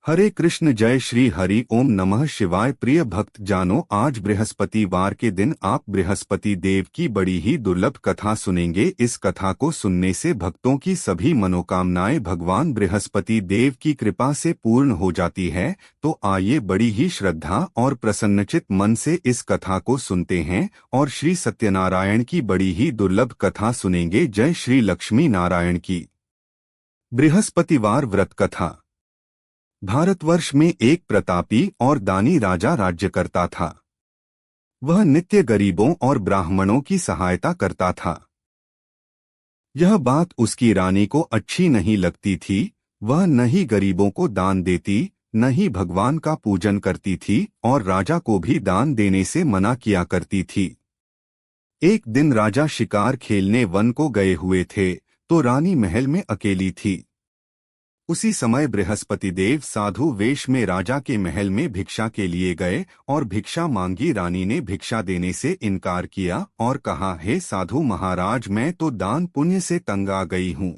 हरे कृष्ण। जय श्री हरि। ओम नमः शिवाय। प्रिय भक्त जानो, आज बृहस्पतिवार के दिन आप बृहस्पति देव की बड़ी ही दुर्लभ कथा सुनेंगे। इस कथा को सुनने से भक्तों की सभी मनोकामनाएं भगवान बृहस्पति देव की कृपा से पूर्ण हो जाती है। तो आइए बड़ी ही श्रद्धा और प्रसन्नचित मन से इस कथा को सुनते हैं और श्री सत्यनारायण की बड़ी ही दुर्लभ कथा सुनेंगे। जय श्री लक्ष्मी नारायण की। बृहस्पतिवार व्रत कथा। भारतवर्ष में एक प्रतापी और दानी राजा राज्य करता था। वह नित्य गरीबों और ब्राह्मणों की सहायता करता था। यह बात उसकी रानी को अच्छी नहीं लगती थी। वह न ही गरीबों को दान देती, न ही भगवान का पूजन करती थी और राजा को भी दान देने से मना किया करती थी। एक दिन राजा शिकार खेलने वन को गए हुए थे तो रानी महल में अकेली थी। उसी समय बृहस्पति देव साधु वेश में राजा के महल में भिक्षा के लिए गए और भिक्षा मांगी। रानी ने भिक्षा देने से इनकार किया और कहा, हे साधु महाराज, मैं तो दान पुण्य से तंग आ गई हूँ।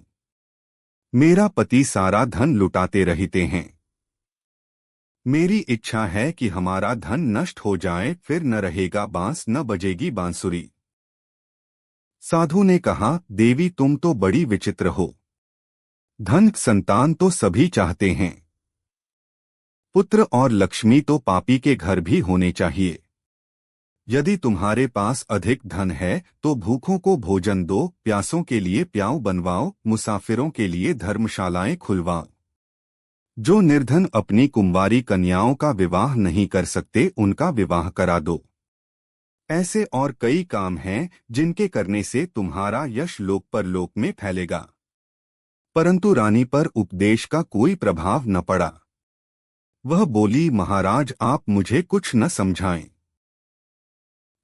मेरा पति सारा धन लुटाते रहते हैं। मेरी इच्छा है कि हमारा धन नष्ट हो जाए, फिर न रहेगा बांस न बजेगी बांसुरी। साधु ने कहा, देवी तुम तो बड़ी विचित्र हो। धन संतान तो सभी चाहते हैं। पुत्र और लक्ष्मी तो पापी के घर भी होने चाहिए। यदि तुम्हारे पास अधिक धन है तो भूखों को भोजन दो, प्यासों के लिए प्याऊ बनवाओ, मुसाफिरों के लिए धर्मशालाएं खुलवाओ। जो निर्धन अपनी कुंवारी कन्याओं का विवाह नहीं कर सकते उनका विवाह करा दो। ऐसे और कई काम हैं जिनके करने से तुम्हारा यश लोक परलोक में फैलेगा। परंतु रानी पर उपदेश का कोई प्रभाव न पड़ा। वह बोली, महाराज आप मुझे कुछ न समझाएं।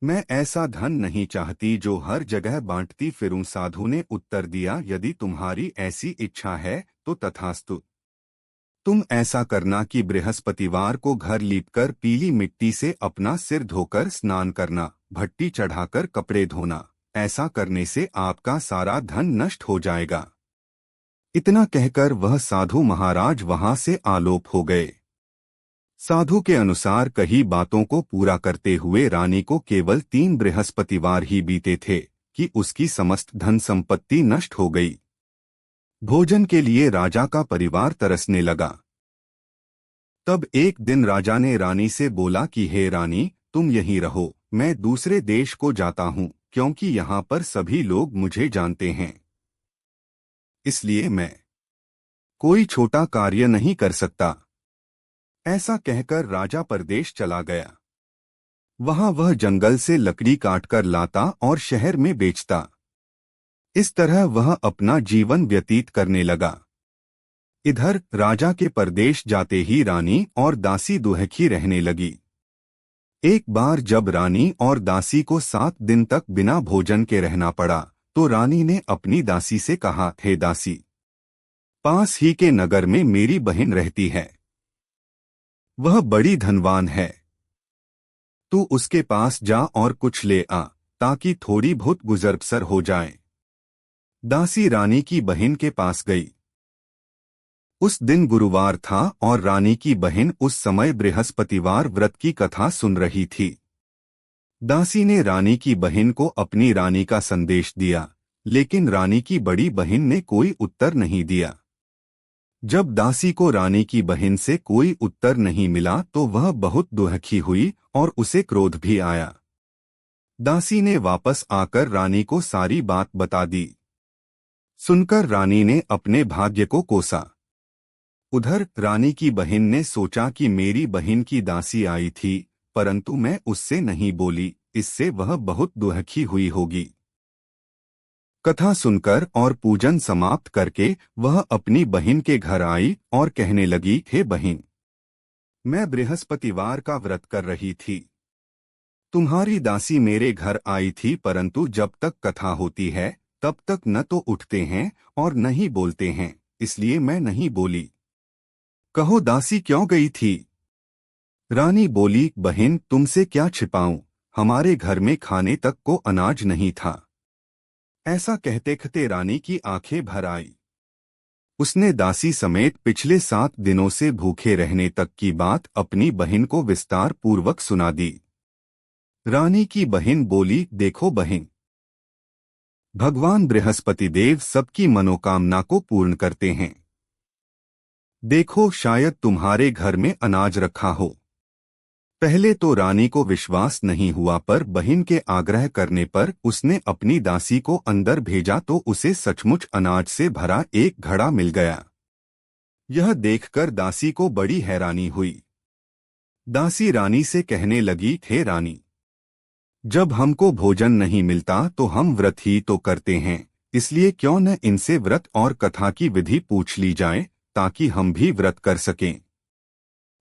मैं ऐसा धन नहीं चाहती जो हर जगह बांटती फिरूं। साधु ने उत्तर दिया, यदि तुम्हारी ऐसी इच्छा है तो तथास्तु। तुम ऐसा करना कि बृहस्पतिवार को घर लीपकर पीली मिट्टी से अपना सिर धोकर स्नान करना, भट्टी चढ़ाकर कपड़े धोना। ऐसा करने से आपका सारा धन नष्ट हो जाएगा। इतना कहकर वह साधु महाराज वहां से आलोप हो गए। साधु के अनुसार कही बातों को पूरा करते हुए रानी को केवल 3 बृहस्पतिवार ही बीते थे कि उसकी समस्त धन संपत्ति नष्ट हो गई। भोजन के लिए राजा का परिवार तरसने लगा। तब एक दिन राजा ने रानी से बोला कि हे रानी, तुम यहीं रहो, मैं दूसरे देश को जाता हूँ, क्योंकि यहाँ पर सभी लोग मुझे जानते हैं। इसलिए मैं कोई छोटा कार्य नहीं कर सकता। ऐसा कहकर राजा परदेश चला गया। वहां वह जंगल से लकड़ी काटकर लाता और शहर में बेचता। इस तरह वह अपना जीवन व्यतीत करने लगा। इधर राजा के परदेश जाते ही रानी और दासी दुहखी रहने लगी। एक बार जब रानी और दासी को 7 दिन तक बिना भोजन के रहना पड़ा तो रानी ने अपनी दासी से कहा, हे दासी, पास ही के नगर में मेरी बहन रहती है। वह बड़ी धनवान है। तू उसके पास जा और कुछ ले आ ताकि थोड़ी बहुत गुजर बसर हो जाए। दासी रानी की बहन के पास गई। उस दिन गुरुवार था और रानी की बहन उस समय बृहस्पतिवार व्रत की कथा सुन रही थी। दासी ने रानी की बहन को अपनी रानी का संदेश दिया, लेकिन रानी की बड़ी बहन ने कोई उत्तर नहीं दिया। जब दासी को रानी की बहन से कोई उत्तर नहीं मिला तो वह बहुत दुखी हुई और उसे क्रोध भी आया। दासी ने वापस आकर रानी को सारी बात बता दी। सुनकर रानी ने अपने भाग्य को कोसा। उधर रानी की बहन ने सोचा कि मेरी बहन की दासी आई थी, परंतु मैं उससे नहीं बोली, इससे वह बहुत दुखी हुई होगी। कथा सुनकर और पूजन समाप्त करके वह अपनी बहन के घर आई और कहने लगी, हे बहन, मैं बृहस्पतिवार का व्रत कर रही थी। तुम्हारी दासी मेरे घर आई थी, परंतु जब तक कथा होती है तब तक न तो उठते हैं और न ही बोलते हैं, इसलिए मैं नहीं बोली। कहो दासी क्यों गई थी? रानी बोली, बहन तुमसे क्या छिपाऊं, हमारे घर में खाने तक को अनाज नहीं था। ऐसा कहते कहते रानी की आंखें भर आई। उसने दासी समेत पिछले 7 दिनों से भूखे रहने तक की बात अपनी बहन को विस्तार पूर्वक सुना दी। रानी की बहन बोली, देखो बहन, भगवान बृहस्पति देव सबकी मनोकामना को पूर्ण करते हैं। देखो, शायद तुम्हारे घर में अनाज रखा हो। पहले तो रानी को विश्वास नहीं हुआ, पर बहन के आग्रह करने पर उसने अपनी दासी को अंदर भेजा तो उसे सचमुच अनाज से भरा एक घड़ा मिल गया। यह देखकर दासी को बड़ी हैरानी हुई। दासी रानी से कहने लगी, हे रानी, जब हमको भोजन नहीं मिलता तो हम व्रत ही तो करते हैं, इसलिए क्यों न इनसे व्रत और कथा की विधि पूछ ली जाए ताकि हम भी व्रत कर सकें।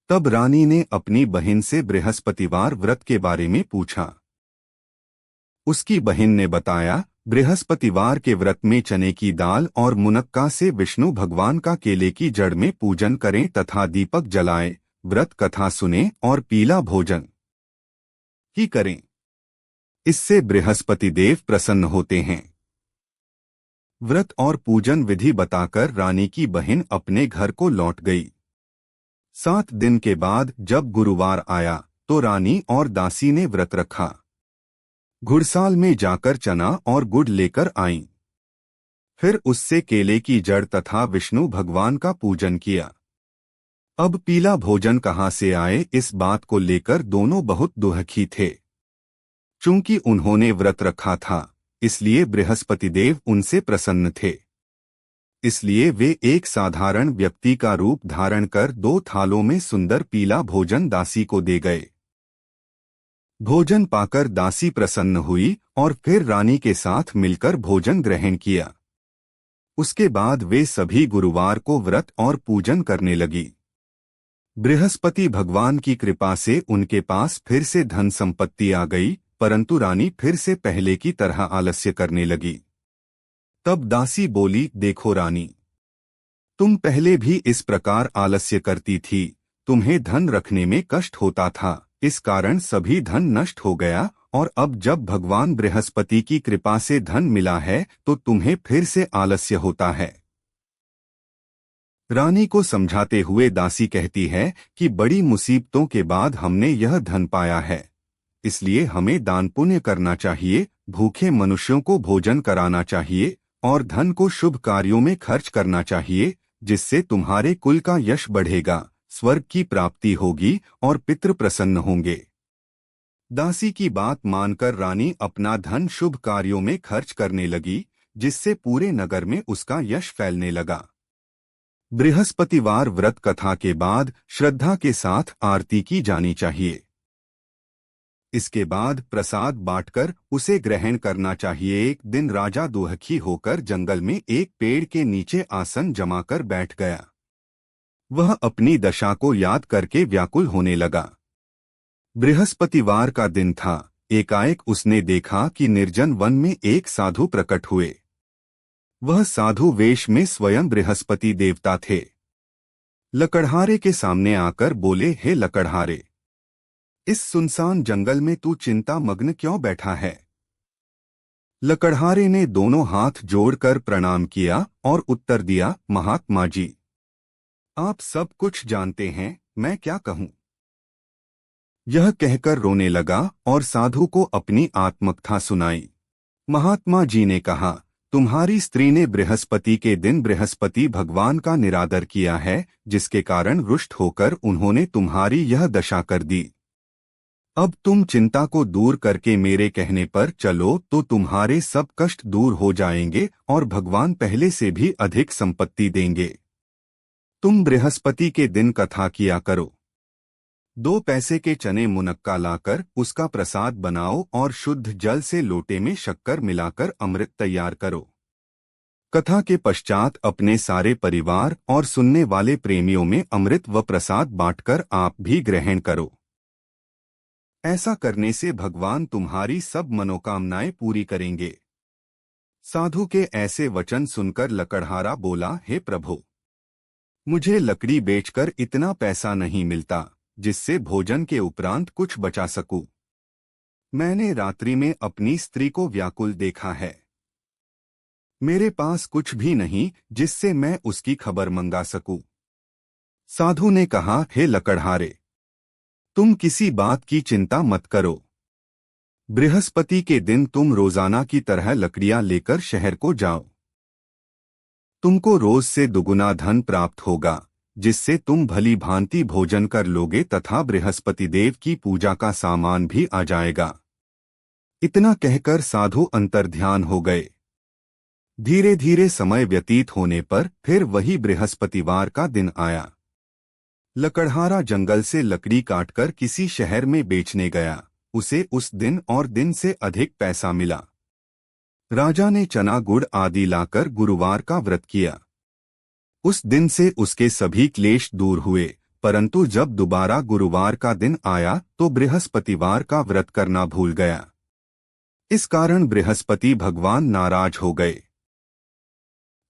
तब रानी ने अपनी बहन से बृहस्पतिवार व्रत के बारे में पूछा। उसकी बहन ने बताया, बृहस्पतिवार के व्रत में चने की दाल और मुनक्का से विष्णु भगवान का केले की जड़ में पूजन करें तथा दीपक जलाएं, व्रत कथा सुने और पीला भोजन ही करें। इससे बृहस्पति देव प्रसन्न होते हैं। व्रत और पूजन विधि बताकर रानी की बहन अपने घर को लौट गई। 7 दिन के बाद जब गुरुवार आया तो रानी और दासी ने व्रत रखा। घुड़साल में जाकर चना और गुड़ लेकर आईं। फिर उससे केले की जड़ तथा विष्णु भगवान का पूजन किया। अब पीला भोजन कहाँ से आए, इस बात को लेकर दोनों बहुत दुखी थे। चूंकि उन्होंने व्रत रखा था, इसलिए बृहस्पति देव उनसे प्रसन्न थे। इसलिए वे एक साधारण व्यक्ति का रूप धारण कर 2 थालों में सुंदर पीला भोजन दासी को दे गए। भोजन पाकर दासी प्रसन्न हुई और फिर रानी के साथ मिलकर भोजन ग्रहण किया। उसके बाद वे सभी गुरुवार को व्रत और पूजन करने लगी। बृहस्पति भगवान की कृपा से उनके पास फिर से धन संपत्ति आ गई, परंतु रानी फिर से पहले की तरह आलस्य करने लगी। तब दासी बोली, देखो रानी, तुम पहले भी इस प्रकार आलस्य करती थी। तुम्हें धन रखने में कष्ट होता था, इस कारण सभी धन नष्ट हो गया, और अब जब भगवान बृहस्पति की कृपा से धन मिला है तो तुम्हें फिर से आलस्य होता है। रानी को समझाते हुए दासी कहती है कि बड़ी मुसीबतों के बाद हमने यह धन पाया है, इसलिए हमें दान पुण्य करना चाहिए, भूखे मनुष्यों को भोजन कराना चाहिए और धन को शुभ कार्यों में खर्च करना चाहिए, जिससे तुम्हारे कुल का यश बढ़ेगा, स्वर्ग की प्राप्ति होगी और पितृ प्रसन्न होंगे। दासी की बात मानकर रानी अपना धन शुभ कार्यों में खर्च करने लगी, जिससे पूरे नगर में उसका यश फैलने लगा। बृहस्पतिवार व्रत कथा के बाद श्रद्धा के साथ आरती की जानी चाहिए। इसके बाद प्रसाद बांटकर उसे ग्रहण करना चाहिए। एक दिन राजा दुखी होकर जंगल में एक पेड़ के नीचे आसन जमाकर बैठ गया। वह अपनी दशा को याद करके व्याकुल होने लगा। बृहस्पतिवार का दिन था। एकाएक उसने देखा कि निर्जन वन में एक साधु प्रकट हुए। वह साधु वेश में स्वयं बृहस्पति देवता थे। लकड़हारे के सामने आकर बोले, हे लकड़हारे, इस सुनसान जंगल में तू चिंता मग्न क्यों बैठा है? लकड़हारे ने दोनों हाथ जोड़कर प्रणाम किया और उत्तर दिया, महात्मा जी, आप सब कुछ जानते हैं, मैं क्या कहूँ? यह कहकर रोने लगा और साधु को अपनी आत्मकथा सुनाई। महात्मा जी ने कहा, तुम्हारी स्त्री ने बृहस्पति के दिन बृहस्पति भगवान का निरादर किया है, जिसके कारण रुष्ट होकर उन्होंने तुम्हारी यह दशा कर दी। अब तुम चिंता को दूर करके मेरे कहने पर चलो तो तुम्हारे सब कष्ट दूर हो जाएंगे और भगवान पहले से भी अधिक संपत्ति देंगे। तुम बृहस्पति के दिन कथा किया करो। 2 पैसे के चने मुनक्का लाकर उसका प्रसाद बनाओ और शुद्ध जल से लोटे में शक्कर मिलाकर अमृत तैयार करो। कथा के पश्चात अपने सारे परिवार और सुनने वाले प्रेमियों में अमृत व प्रसाद बांटकर आप भी ग्रहण करो। ऐसा करने से भगवान तुम्हारी सब मनोकामनाएं पूरी करेंगे। साधु के ऐसे वचन सुनकर लकड़हारा बोला, हे प्रभु, मुझे लकड़ी बेचकर इतना पैसा नहीं मिलता जिससे भोजन के उपरांत कुछ बचा सकूं। मैंने रात्रि में अपनी स्त्री को व्याकुल देखा है। मेरे पास कुछ भी नहीं जिससे मैं उसकी खबर मंगा सकूं। साधु ने कहा, हे लकड़हारे, तुम किसी बात की चिंता मत करो। बृहस्पति के दिन तुम रोजाना की तरह लकड़ियां लेकर शहर को जाओ। तुमको रोज से दुगुना धन प्राप्त होगा, जिससे तुम भली भांति भोजन कर लोगे तथा बृहस्पति देव की पूजा का सामान भी आ जाएगा। इतना कहकर साधु अंतर्ध्यान हो गए। धीरे धीरे समय व्यतीत होने पर फिर वही बृहस्पतिवार का दिन आया। लकड़हारा जंगल से लकड़ी काटकर किसी शहर में बेचने गया। उसे उस दिन और दिन से अधिक पैसा मिला। राजा ने चना गुड़ आदि लाकर गुरुवार का व्रत किया। उस दिन से उसके सभी क्लेश दूर हुए, परंतु जब दोबारा गुरुवार का दिन आया तो बृहस्पतिवार का व्रत करना भूल गया। इस कारण बृहस्पति भगवान नाराज हो गए।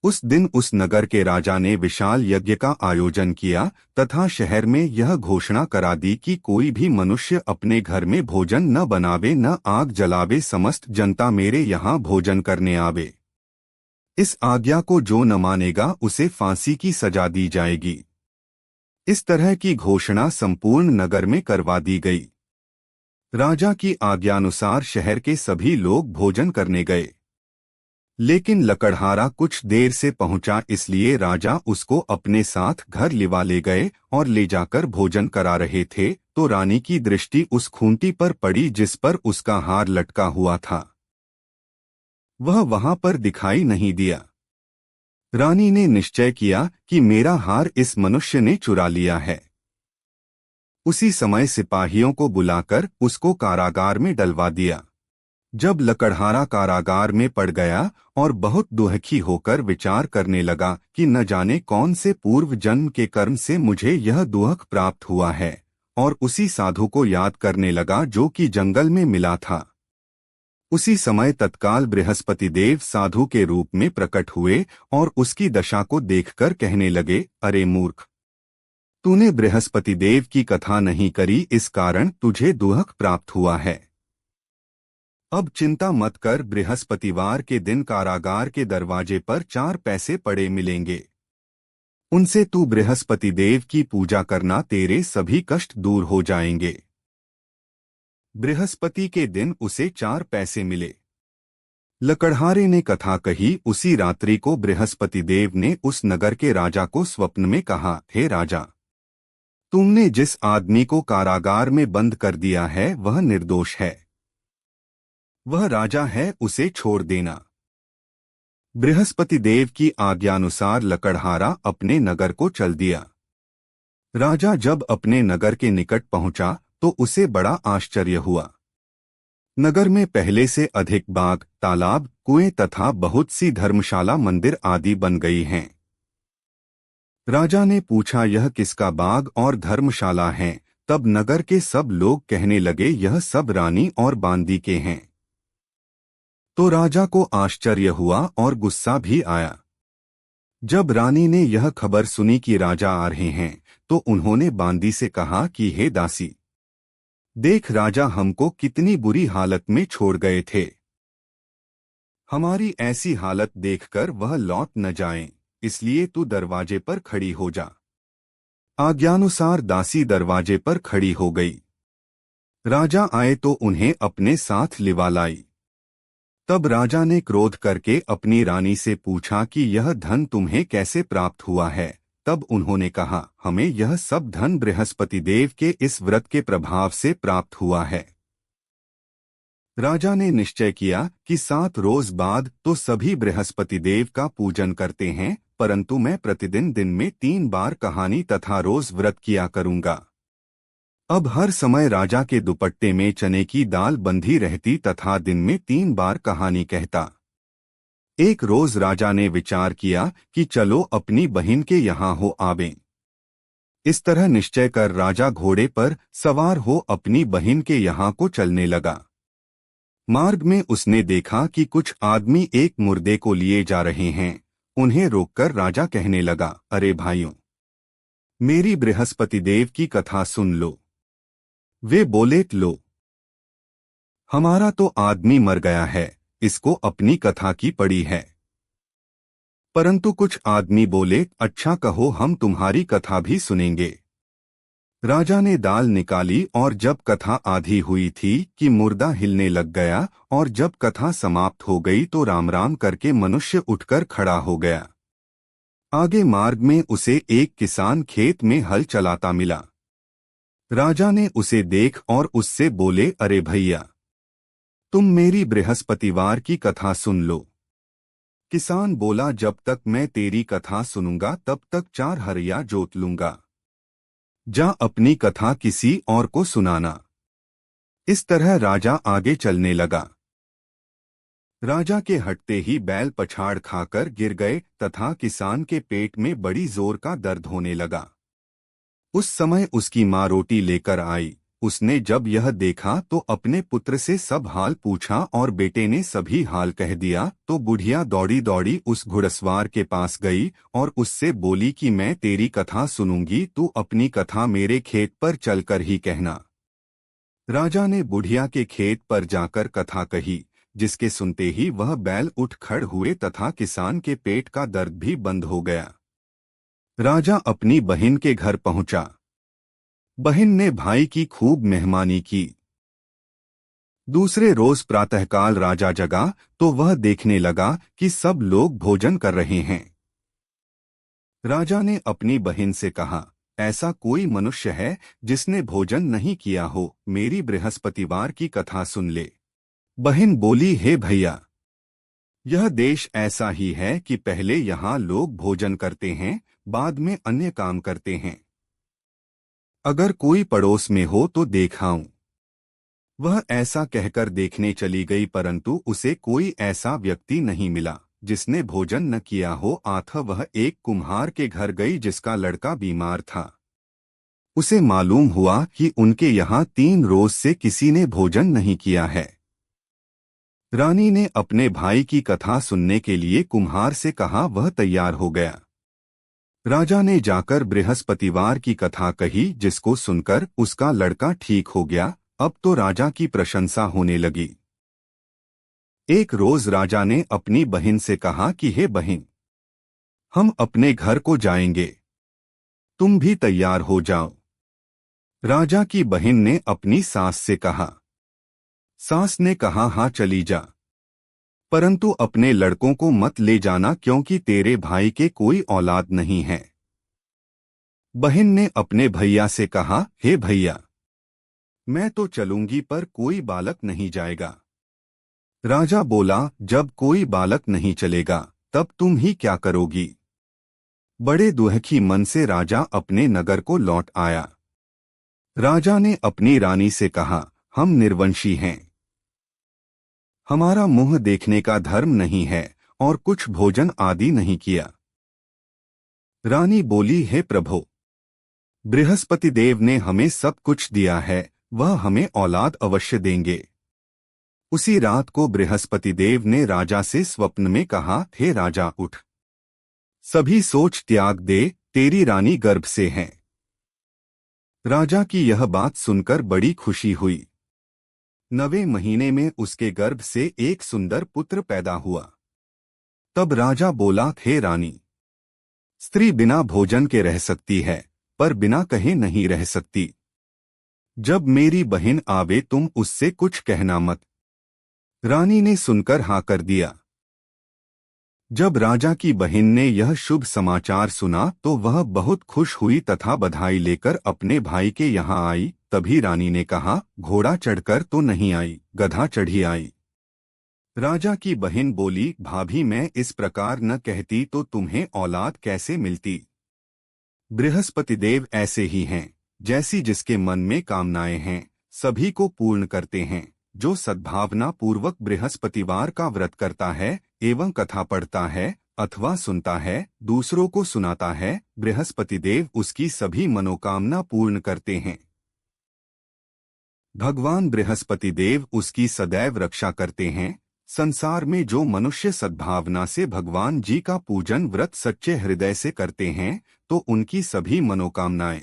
उस दिन उस नगर के राजा ने विशाल यज्ञ का आयोजन किया तथा शहर में यह घोषणा करा दी कि कोई भी मनुष्य अपने घर में भोजन न बनावे न आग जलावे, समस्त जनता मेरे यहाँ भोजन करने आवे। इस आज्ञा को जो न मानेगा उसे फांसी की सजा दी जाएगी। इस तरह की घोषणा संपूर्ण नगर में करवा दी गई। राजा की आज्ञानुसार शहर के सभी लोग भोजन करने गए, लेकिन लकड़हारा कुछ देर से पहुंचा, इसलिए राजा उसको अपने साथ घर लिवा ले गए और ले जाकर भोजन करा रहे थे तो रानी की दृष्टि उस खूंटी पर पड़ी जिस पर उसका हार लटका हुआ था। वह वहां पर दिखाई नहीं दिया। रानी ने निश्चय किया कि मेरा हार इस मनुष्य ने चुरा लिया है। उसी समय सिपाहियों को बुलाकर उसको कारागार में डलवा दिया। जब लकड़हारा कारागार में पड़ गया और बहुत दुखी होकर विचार करने लगा कि न जाने कौन से पूर्व जन्म के कर्म से मुझे यह दुख प्राप्त हुआ है, और उसी साधु को याद करने लगा जो कि जंगल में मिला था। उसी समय तत्काल बृहस्पति देव साधु के रूप में प्रकट हुए और उसकी दशा को देखकर कहने लगे, अरे मूर्ख, तूने बृहस्पति देव की कथा नहीं करी, इस कारण तुझे दुख प्राप्त हुआ है। अब चिंता मत कर, बृहस्पतिवार के दिन कारागार के दरवाजे पर 4 पैसे पड़े मिलेंगे। उनसे तू बृहस्पति देव की पूजा करना, तेरे सभी कष्ट दूर हो जाएंगे। बृहस्पति के दिन उसे 4 पैसे मिले। लकड़हारे ने कथा कही। उसी रात्रि को बृहस्पति देव ने उस नगर के राजा को स्वप्न में कहा, हे राजा, तुमने जिस आदमी को कारागार में बंद कर दिया है वह निर्दोष है। वह राजा है, उसे छोड़ देना। बृहस्पति देव की आज्ञानुसार लकड़हारा अपने नगर को चल दिया। राजा जब अपने नगर के निकट पहुंचा तो उसे बड़ा आश्चर्य हुआ। नगर में पहले से अधिक बाग, तालाब, कुएं तथा बहुत सी धर्मशाला, मंदिर आदि बन गई हैं। राजा ने पूछा, यह किसका बाग और धर्मशाला है? तब नगर के सब लोग कहने लगे, यह सब रानी और बांदी के हैं। तो राजा को आश्चर्य हुआ और गुस्सा भी आया। जब रानी ने यह खबर सुनी कि राजा आ रहे हैं तो उन्होंने बांदी से कहा कि हे दासी, देख राजा हमको कितनी बुरी हालत में छोड़ गए थे। हमारी ऐसी हालत देखकर वह लौट न जाएं, इसलिए तू दरवाजे पर खड़ी हो जा। आज्ञानुसार दासी दरवाजे पर खड़ी हो गई। राजा आए तो उन्हें अपने साथ लिवा लाई। तब राजा ने क्रोध करके अपनी रानी से पूछा कि यह धन तुम्हें कैसे प्राप्त हुआ है? तब उन्होंने कहा, हमें यह सब धन बृहस्पति देव के इस व्रत के प्रभाव से प्राप्त हुआ है। राजा ने निश्चय किया कि 7 रोज बाद तो सभी बृहस्पति देव का पूजन करते हैं, परंतु मैं प्रतिदिन दिन में 3 बार कहानी तथा रोज व्रत किया करूंगा। अब हर समय राजा के दुपट्टे में चने की दाल बंधी रहती तथा दिन में 3 बार कहानी कहता। एक रोज राजा ने विचार किया कि चलो अपनी बहन के यहाँ हो आवें। इस तरह निश्चय कर राजा घोड़े पर सवार हो अपनी बहन के यहाँ को चलने लगा। मार्ग में उसने देखा कि कुछ आदमी एक मुर्दे को लिए जा रहे हैं। उन्हें रोककर राजा कहने लगा, अरे भाइयों, मेरी बृहस्पति देव की कथा सुन लो। वे बोले, लो, हमारा तो आदमी मर गया है, इसको अपनी कथा की पड़ी है। परंतु कुछ आदमी बोले, अच्छा कहो, हम तुम्हारी कथा भी सुनेंगे। राजा ने दाल निकाली और जब कथा आधी हुई थी कि मुर्दा हिलने लग गया, और जब कथा समाप्त हो गई तो राम राम करके मनुष्य उठकर खड़ा हो गया। आगे मार्ग में उसे एक किसान खेत में हल चलाता मिला। राजा ने उसे देख और उससे बोले, अरे भैया, तुम मेरी बृहस्पतिवार की कथा सुन लो। किसान बोला, जब तक मैं तेरी कथा सुनूंगा तब तक 4 हरिया जोत लूंगा। जा अपनी कथा किसी और को सुनाना। इस तरह राजा आगे चलने लगा। राजा के हटते ही बैल पछाड़ खाकर गिर गए तथा किसान के पेट में बड़ी जोर का दर्द होने लगा। उस समय उसकी माँ रोटी लेकर आई। उसने जब यह देखा तो अपने पुत्र से सब हाल पूछा और बेटे ने सभी हाल कह दिया तो बुढ़िया दौड़ी दौड़ी उस घुड़सवार के पास गई और उससे बोली कि मैं तेरी कथा सुनूंगी, तू अपनी कथा मेरे खेत पर चलकर ही कहना। राजा ने बुढ़िया के खेत पर जाकर कथा कही, जिसके सुनते ही वह बैल उठ खड़ हुए तथा किसान के पेट का दर्द भी बंद हो गया। राजा अपनी बहन के घर पहुंचा। बहन ने भाई की खूब मेहमानी की। दूसरे रोज प्रातःकाल राजा जगा तो वह देखने लगा कि सब लोग भोजन कर रहे हैं। राजा ने अपनी बहन से कहा, ऐसा कोई मनुष्य है जिसने भोजन नहीं किया हो, मेरी बृहस्पतिवार की कथा सुन ले। बहन बोली, हे भैया, यह देश ऐसा ही है कि पहले यहाँ लोग भोजन करते हैं, बाद में अन्य काम करते हैं। अगर कोई पड़ोस में हो तो देखाऊं। वह ऐसा कहकर देखने चली गई, परंतु उसे कोई ऐसा व्यक्ति नहीं मिला जिसने भोजन न किया हो। अतः वह एक कुम्हार के घर गई जिसका लड़का बीमार था। उसे मालूम हुआ कि उनके यहाँ 3 रोज से किसी ने भोजन नहीं किया है। रानी ने अपने भाई की कथा सुनने के लिए कुम्हार से कहा। वह तैयार हो गया। राजा ने जाकर बृहस्पतिवार की कथा कही, जिसको सुनकर उसका लड़का ठीक हो गया। अब तो राजा की प्रशंसा होने लगी। एक रोज राजा ने अपनी बहन से कहा कि हे बहन, हम अपने घर को जाएंगे, तुम भी तैयार हो जाओ। राजा की बहन ने अपनी सास से कहा। सास ने कहा, हाँ चली जा, परंतु अपने लड़कों को मत ले जाना क्योंकि तेरे भाई के कोई औलाद नहीं है। बहन ने अपने भैया से कहा, हे भैया, मैं तो चलूंगी पर कोई बालक नहीं जाएगा। राजा बोला, जब कोई बालक नहीं चलेगा तब तुम ही क्या करोगी। बड़े दुखी मन से राजा अपने नगर को लौट आया। राजा ने अपनी रानी से कहा, हम निर्वंशी हैं, हमारा मुंह देखने का धर्म नहीं है और कुछ भोजन आदि नहीं किया। रानी बोली, हे प्रभु, बृहस्पति देव ने हमें सब कुछ दिया है, वह हमें औलाद अवश्य देंगे। उसी रात को बृहस्पति देव ने राजा से स्वप्न में कहा, हे राजा उठ, सभी सोच त्याग दे, तेरी रानी गर्भ से है। राजा की यह बात सुनकर बड़ी खुशी हुई। 9वें महीने में उसके गर्भ से एक सुंदर पुत्र पैदा हुआ। तब राजा बोला, हे रानी, स्त्री बिना भोजन के रह सकती है पर बिना कहे नहीं रह सकती। जब मेरी बहन आवे तुम उससे कुछ कहना मत। रानी ने सुनकर हाँ कर दिया। जब राजा की बहन ने यह शुभ समाचार सुना तो वह बहुत खुश हुई तथा बधाई लेकर अपने भाई के यहाँ आई। तभी रानी ने कहा, घोड़ा चढ़कर तो नहीं आई, गधा चढ़ी आई। राजा की बहन बोली, भाभी, मैं इस प्रकार न कहती तो तुम्हें औलाद कैसे मिलती। बृहस्पति देव ऐसे ही हैं, जैसी जिसके मन में कामनाएं हैं सभी को पूर्ण करते हैं। जो सद्भावना पूर्वक बृहस्पतिवार का व्रत करता है एवं कथा पढ़ता है अथवा सुनता है, दूसरों को सुनाता है, बृहस्पति देव उसकी सभी मनोकामना पूर्ण करते हैं। भगवान बृहस्पति देव उसकी सदैव रक्षा करते हैं। संसार में जो मनुष्य सद्भावना से भगवान जी का पूजन व्रत सच्चे हृदय से करते हैं तो उनकी सभी मनोकामनाएं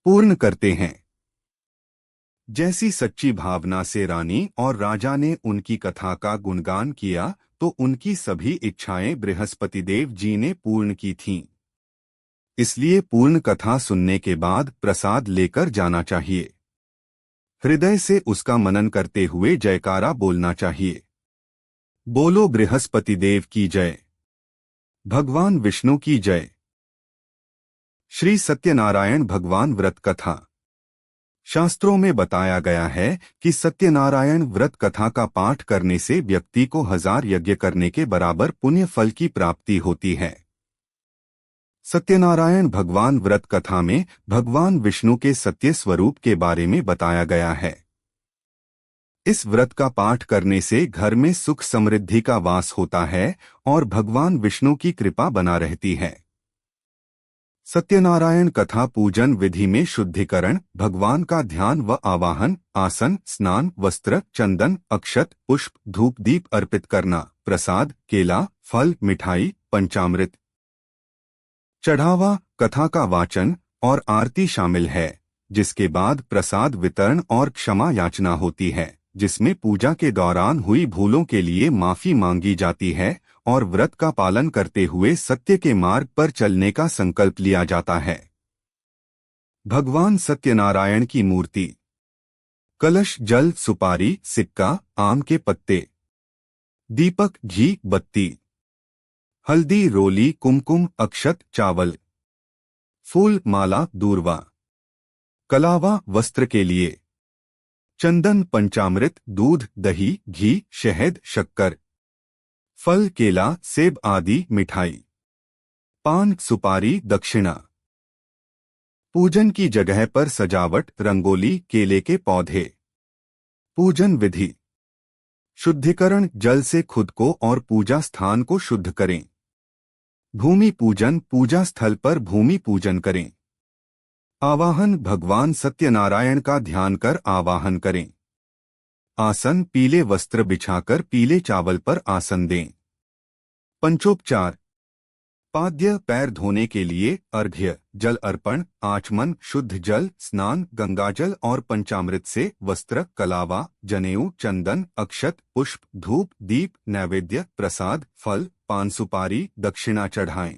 पूर्ण करते हैं। जैसी सच्ची भावना से रानी और राजा ने उनकी कथा का गुणगान किया तो उनकी सभी इच्छाएं बृहस्पति देव जी ने पूर्ण की थीं। इसलिए पूर्ण कथा सुनने के बाद प्रसाद लेकर जाना चाहिए। हृदय से उसका मनन करते हुए जयकारा बोलना चाहिए। बोलो बृहस्पति देव की जय, भगवान विष्णु की जय। श्री सत्यनारायण भगवान व्रत कथा। शास्त्रों में बताया गया है कि सत्यनारायण व्रत कथा का पाठ करने से व्यक्ति को 1000 यज्ञ करने के बराबर पुण्य फल की प्राप्ति होती है। सत्यनारायण भगवान व्रत कथा में भगवान विष्णु के सत्य स्वरूप के बारे में बताया गया है। इस व्रत का पाठ करने से घर में सुख समृद्धि का वास होता है और भगवान विष्णु की कृपा बना रहती है। सत्यनारायण कथा पूजन विधि में शुद्धिकरण, भगवान का ध्यान व आवाहन, आसन, स्नान, वस्त्र, चंदन, अक्षत, पुष्प, धूप दीप अर्पित करना, प्रसाद, केला, फल, मिठाई, पंचामृत चढ़ावा, कथा का वाचन और आरती शामिल है, जिसके बाद प्रसाद वितरण और क्षमा याचना होती है, जिसमें पूजा के दौरान हुई भूलों के लिए माफी मांगी जाती है और व्रत का पालन करते हुए सत्य के मार्ग पर चलने का संकल्प लिया जाता है। भगवान सत्यनारायण की मूर्ति। कलश, जल, सुपारी, सिक्का, आम के पत्ते, दीपक, घी, बत्ती, हल्दी, रोली, कुमकुम, अक्षत, चावल, फूल, माला, दूर्वा, कलावा, वस्त्र के लिए, चंदन, पंचामृत, दूध, दही, घी, शहद, शक्कर, फल, केला, सेब आदि, मिठाई, पान, सुपारी, दक्षिणा। पूजन की जगह पर सजावट, रंगोली, केले के पौधे। पूजन विधि। शुद्धिकरण, जल से खुद को और पूजा स्थान को शुद्ध करें। भूमि पूजन, पूजा स्थल पर भूमि पूजन करें। आवाहन, भगवान सत्यनारायण का ध्यान कर आवाहन करें। आसन, पीले वस्त्र बिछाकर पीले चावल पर आसन दें। पंचोपचार। पाद्य, पैर धोने के लिए अर्घ्य, जल अर्पण, आचमन, शुद्ध जल, स्नान, गंगाजल और पंचामृत से वस्त्र, कलावा, जनेऊ, चंदन, अक्षत, पुष्प, धूप, दीप, नैवेद्य, प्रसाद, फल, पान सुपारी, दक्षिणा चढ़ाएं।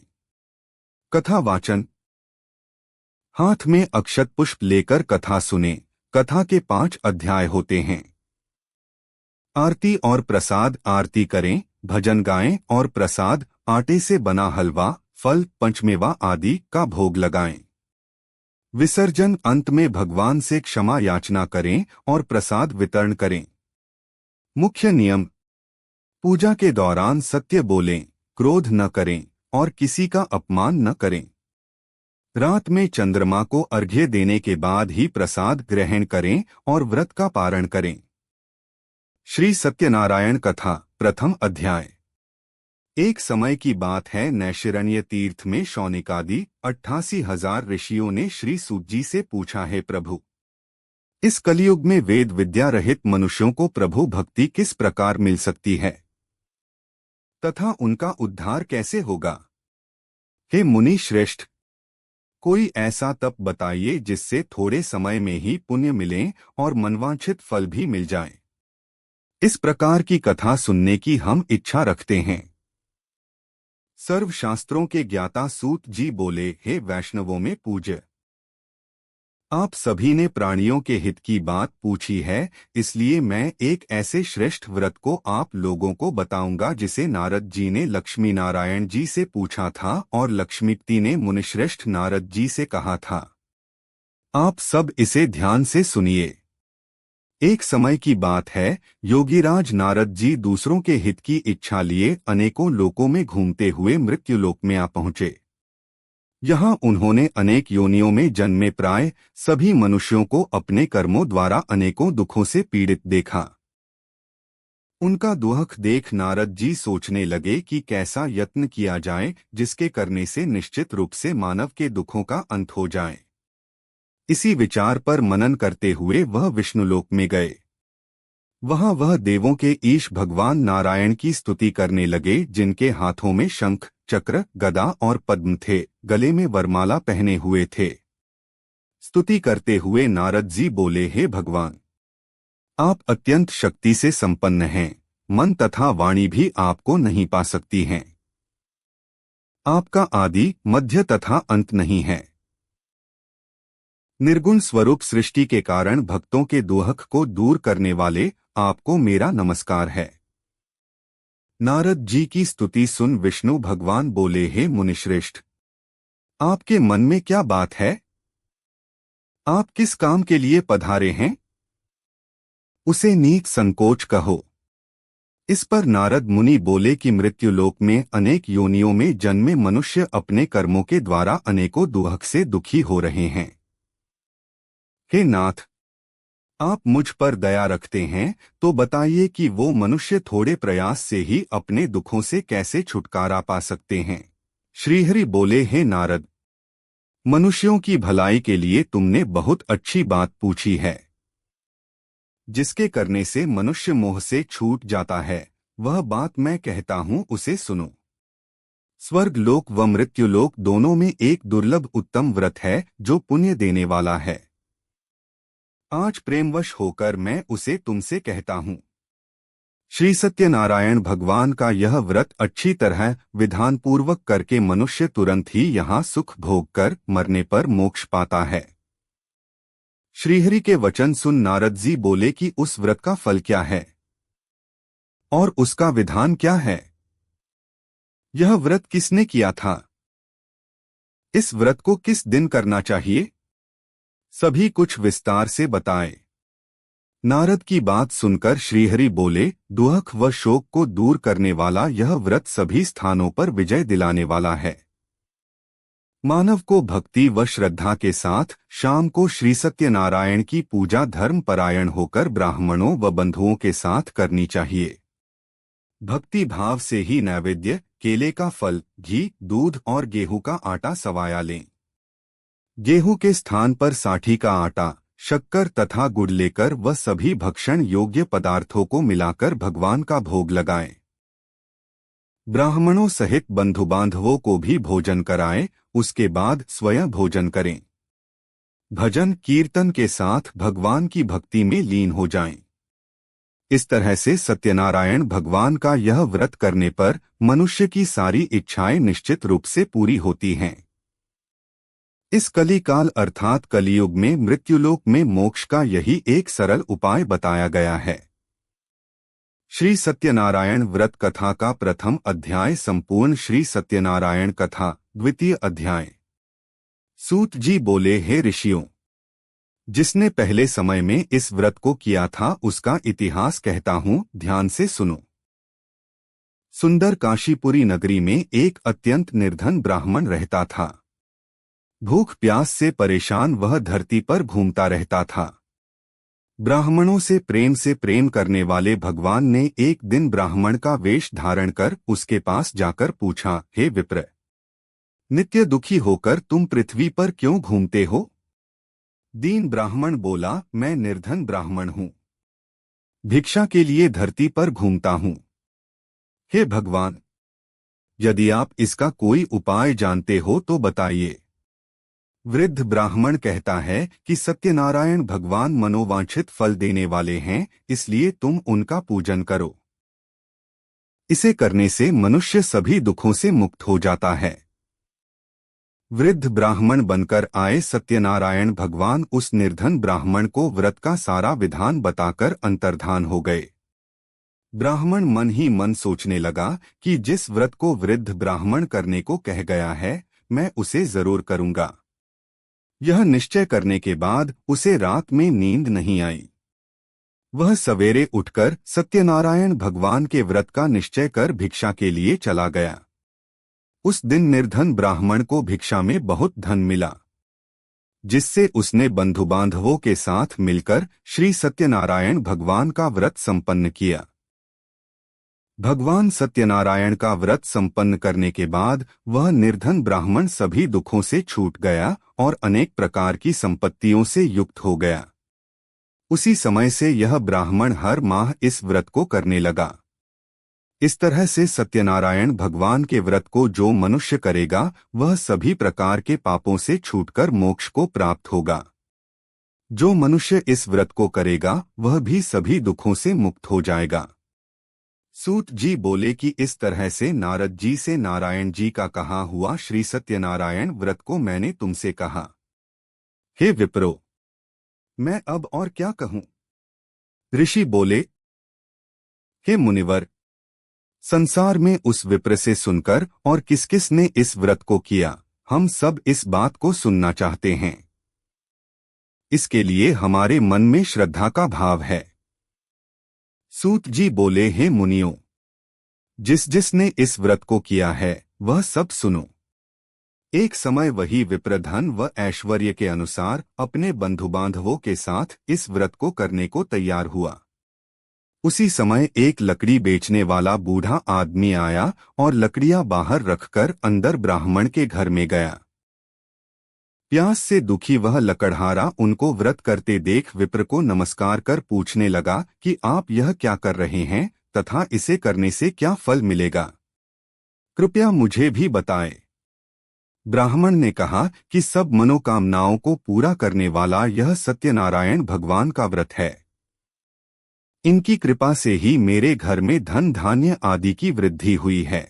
कथा वाचन। हाथ में अक्षत पुष्प लेकर कथा सुने। कथा के 5 अध्याय होते हैं। आरती और प्रसाद। आरती करें, भजन गाएं और प्रसाद, आटे से बना हलवा, फल, पंचमेवा आदि का भोग लगाएं। विसर्जन। अंत में भगवान से क्षमा याचना करें और प्रसाद वितरण करें। मुख्य नियम। पूजा के दौरान सत्य बोलें, क्रोध न करें और किसी का अपमान न करें। रात में चंद्रमा को अर्घ्य देने के बाद ही प्रसाद ग्रहण करें और व्रत का पारण करें। श्री सत्यनारायण कथा। प्रथम अध्याय। एक समय की बात है, नैशिरण्य तीर्थ में शौनिकादि 88,000 ऋषियों ने श्री सूत जी से पूछा, है प्रभु, इस कलयुग में वेद विद्या रहित मनुष्यों को प्रभु भक्ति किस प्रकार मिल सकती है तथा उनका उद्धार कैसे होगा? हे मुनि श्रेष्ठ, कोई ऐसा तप बताइए जिससे थोड़े समय में ही पुण्य मिले और मनवांछित फल भी मिल जाए। इस प्रकार की कथा सुनने की हम इच्छा रखते हैं। सर्व शास्त्रों के ज्ञाता सूत जी बोले, हे वैष्णवों में पूज्य, आप सभी ने प्राणियों के हित की बात पूछी है, इसलिए मैं एक ऐसे श्रेष्ठ व्रत को आप लोगों को बताऊंगा जिसे नारद जी ने लक्ष्मी नारायण जी से पूछा था और लक्ष्मीपति ने मुनिश्रेष्ठ नारद जी से कहा था। आप सब इसे ध्यान से सुनिए। एक समय की बात है, योगीराज नारद जी दूसरों के हित की इच्छा लिए अनेकों लोकों में घूमते हुए मृत्युलोक में आ पहुंचे। यहाँ उन्होंने अनेक योनियों में जन्मे प्राय सभी मनुष्यों को अपने कर्मों द्वारा अनेकों दुखों से पीड़ित देखा। उनका दुख देख नारद जी सोचने लगे कि कैसा यत्न किया जाए जिसके करने से निश्चित रूप से मानव के दुखों का अंत हो जाए। इसी विचार पर मनन करते हुए वह विष्णुलोक में गए। वहां वह देवों के ईश भगवान नारायण की स्तुति करने लगे, जिनके हाथों में शंख, चक्र, गदा और पद्म थे, गले में वरमाला पहने हुए थे। स्तुति करते हुए नारद जी बोले, हे भगवान, आप अत्यंत शक्ति से संपन्न हैं, मन तथा वाणी भी आपको नहीं पा सकती हैं। आपका आदि, मध्य तथा अंत नहीं है। निर्गुण स्वरूप सृष्टि के कारण भक्तों के दुहक को दूर करने वाले आपको मेरा नमस्कार है। नारद जी की स्तुति सुन विष्णु भगवान बोले, हे मुनिश्रेष्ठ, आपके मन में क्या बात है? आप किस काम के लिए पधारे हैं? उसे नीक संकोच कहो। इस पर नारद मुनि बोले कि मृत्युलोक में अनेक योनियों में जन्मे मनुष्य अपने कर्मों के द्वारा अनेकों दुहक से दुखी हो रहे हैं। हे नाथ, आप मुझ पर दया रखते हैं तो बताइए कि वो मनुष्य थोड़े प्रयास से ही अपने दुखों से कैसे छुटकारा पा सकते हैं। श्रीहरि बोले, हे नारद, मनुष्यों की भलाई के लिए तुमने बहुत अच्छी बात पूछी है। जिसके करने से मनुष्य मोह से छूट जाता है, वह बात मैं कहता हूँ, उसे सुनो। स्वर्ग लोक व मृत्युलोक दोनों में एक दुर्लभ उत्तम व्रत है जो पुण्य देने वाला है। आज प्रेमवश होकर मैं उसे तुमसे कहता हूँ। श्री सत्यनारायण भगवान का यह व्रत अच्छी तरह विधानपूर्वक करके मनुष्य तुरंत ही यहाँ सुख भोग कर मरने पर मोक्ष पाता है। श्रीहरि के वचन सुन नारद जी बोले कि उस व्रत का फल क्या है और उसका विधान क्या है? यह व्रत किसने किया था? इस व्रत को किस दिन करना चाहिए? सभी कुछ विस्तार से बताए। नारद की बात सुनकर श्रीहरि बोले, दुहक व शोक को दूर करने वाला यह व्रत सभी स्थानों पर विजय दिलाने वाला है। मानव को भक्ति व श्रद्धा के साथ शाम को श्री सत्यनारायण की पूजा धर्म परायण होकर ब्राह्मणों व बंधुओं के साथ करनी चाहिए। भक्ति भाव से ही नैवेद्य, केले का फल, घी, दूध और गेहूं का आटा सवाया लें। गेहूं के स्थान पर साठी का आटा, शक्कर तथा गुड़ लेकर वह सभी भक्षण योग्य पदार्थों को मिलाकर भगवान का भोग लगाएं। ब्राह्मणों सहित बंधु बांधवों को भी भोजन कराएं, उसके बाद स्वयं भोजन करें। भजन कीर्तन के साथ भगवान की भक्ति में लीन हो जाएं। इस तरह से सत्यनारायण भगवान का यह व्रत करने पर मनुष्य की सारी इच्छाएं निश्चित रूप से पूरी होती हैं। इस कलिकाल अर्थात कलियुग में मृत्युलोक में मोक्ष का यही एक सरल उपाय बताया गया है। श्री सत्यनारायण व्रत कथा का प्रथम अध्याय संपूर्ण। श्री सत्यनारायण कथा द्वितीय अध्याय। सूत जी बोले, हे ऋषियों, जिसने पहले समय में इस व्रत को किया था उसका इतिहास कहता हूँ, ध्यान से सुनो। सुंदर काशीपुरी नगरी में एक अत्यंत निर्धन ब्राह्मण रहता था। भूख प्यास से परेशान वह धरती पर घूमता रहता था। ब्राह्मणों से प्रेम करने वाले भगवान ने एक दिन ब्राह्मण का वेश धारण कर उसके पास जाकर पूछा, हे विप्र, नित्य दुखी होकर तुम पृथ्वी पर क्यों घूमते हो? दीन ब्राह्मण बोला, मैं निर्धन ब्राह्मण हूँ, भिक्षा के लिए धरती पर घूमता हूँ। हे भगवान, यदि आप इसका कोई उपाय जानते हो तो बताइए। वृद्ध ब्राह्मण कहता है कि सत्यनारायण भगवान मनोवांछित फल देने वाले हैं, इसलिए तुम उनका पूजन करो। इसे करने से मनुष्य सभी दुखों से मुक्त हो जाता है। वृद्ध ब्राह्मण बनकर आए सत्यनारायण भगवान उस निर्धन ब्राह्मण को व्रत का सारा विधान बताकर अंतर्धान हो गए। ब्राह्मण मन ही मन सोचने लगा कि जिस व्रत को वृद्ध ब्राह्मण करने को कह गया है, मैं उसे जरूर करूंगा। यह निश्चय करने के बाद उसे रात में नींद नहीं आई। वह सवेरे उठकर सत्यनारायण भगवान के व्रत का निश्चय कर भिक्षा के लिए चला गया। उस दिन निर्धन ब्राह्मण को भिक्षा में बहुत धन मिला, जिससे उसने बंधु बांधवों के साथ मिलकर श्री सत्यनारायण भगवान का व्रत संपन्न किया। भगवान सत्यनारायण का व्रत संपन्न करने के बाद वह निर्धन ब्राह्मण सभी दुखों से छूट गया और अनेक प्रकार की संपत्तियों से युक्त हो गया। उसी समय से यह ब्राह्मण हर माह इस व्रत को करने लगा। इस तरह से सत्यनारायण भगवान के व्रत को जो मनुष्य करेगा वह सभी प्रकार के पापों से छूटकर मोक्ष को प्राप्त होगा। जो मनुष्य इस व्रत को करेगा वह भी सभी दुखों से मुक्त हो जाएगा। सूत जी बोले कि इस तरह से नारद जी से नारायण जी का कहा हुआ श्री सत्यनारायण व्रत को मैंने तुमसे कहा। हे विप्रो, मैं अब और क्या कहूँ? ऋषि बोले, हे मुनिवर, संसार में उस विप्र से सुनकर और किस किस ने इस व्रत को किया, हम सब इस बात को सुनना चाहते हैं। इसके लिए हमारे मन में श्रद्धा का भाव है। सूत जी बोले, हे मुनियों, जिस जिसने इस व्रत को किया है वह सब सुनो। एक समय वही विप्र धन व ऐश्वर्य के अनुसार अपने बंधु बांधवों के साथ इस व्रत को करने को तैयार हुआ। उसी समय एक लकड़ी बेचने वाला बूढ़ा आदमी आया और लकड़ियां बाहर रखकर अंदर ब्राह्मण के घर में गया। प्यास से दुखी वह लकड़हारा उनको व्रत करते देख विप्र को नमस्कार कर पूछने लगा कि आप यह क्या कर रहे हैं तथा इसे करने से क्या फल मिलेगा, कृपया मुझे भी बताएं। ब्राह्मण ने कहा कि सब मनोकामनाओं को पूरा करने वाला यह सत्यनारायण भगवान का व्रत है। इनकी कृपा से ही मेरे घर में धन धान्य आदि की वृद्धि हुई है।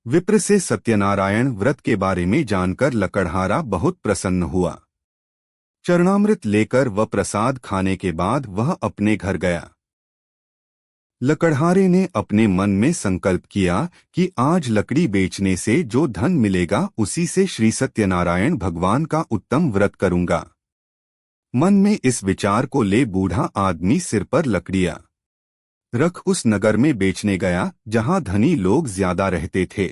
विप्र से सत्यनारायण व्रत के बारे में जानकर लकड़हारा बहुत प्रसन्न हुआ। चरणामृत लेकर व प्रसाद खाने के बाद वह अपने घर गया। लकड़हारे ने अपने मन में संकल्प किया कि आज लकड़ी बेचने से जो धन मिलेगा उसी से श्री सत्यनारायण भगवान का उत्तम व्रत करूंगा। मन में इस विचार को ले बूढ़ा आदमी सिर पर लकड़ियां रख उस नगर में बेचने गया जहां धनी लोग ज्यादा रहते थे।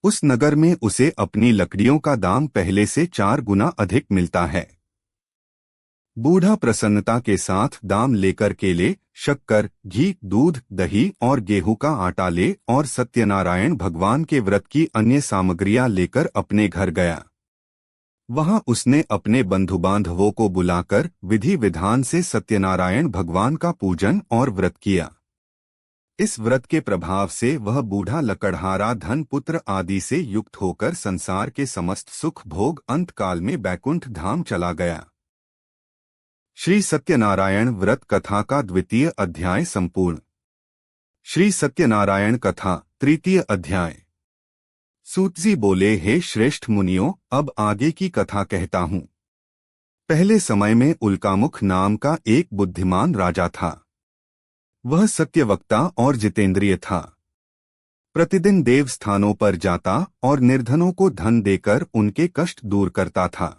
उस नगर में उसे अपनी लकड़ियों का दाम पहले से 4 गुना अधिक मिलता है। बूढ़ा प्रसन्नता के साथ दाम लेकर केले, शक्कर, घी, दूध, दही और गेहूं का आटा ले और सत्यनारायण भगवान के व्रत की अन्य सामग्रियां लेकर अपने घर गया। वहां उसने अपने बंधु बांधवों को बुलाकर विधि विधान से सत्यनारायण भगवान का पूजन और व्रत किया। इस व्रत के प्रभाव से वह बूढ़ा लकड़हारा धन पुत्र आदि से युक्त होकर संसार के समस्त सुख भोग अंतकाल में बैकुंठ धाम चला गया। श्री सत्यनारायण व्रत कथा का 2वां अध्याय संपूर्ण। श्री सत्यनारायण कथा 3 अध्याय। सूतजी बोले, हे श्रेष्ठ मुनियों, अब आगे की कथा कहता हूँ। पहले समय में उल्कामुख नाम का एक बुद्धिमान राजा था। वह सत्यवक्ता और जितेंद्रिय था। प्रतिदिन देव स्थानों पर जाता और निर्धनों को धन देकर उनके कष्ट दूर करता था।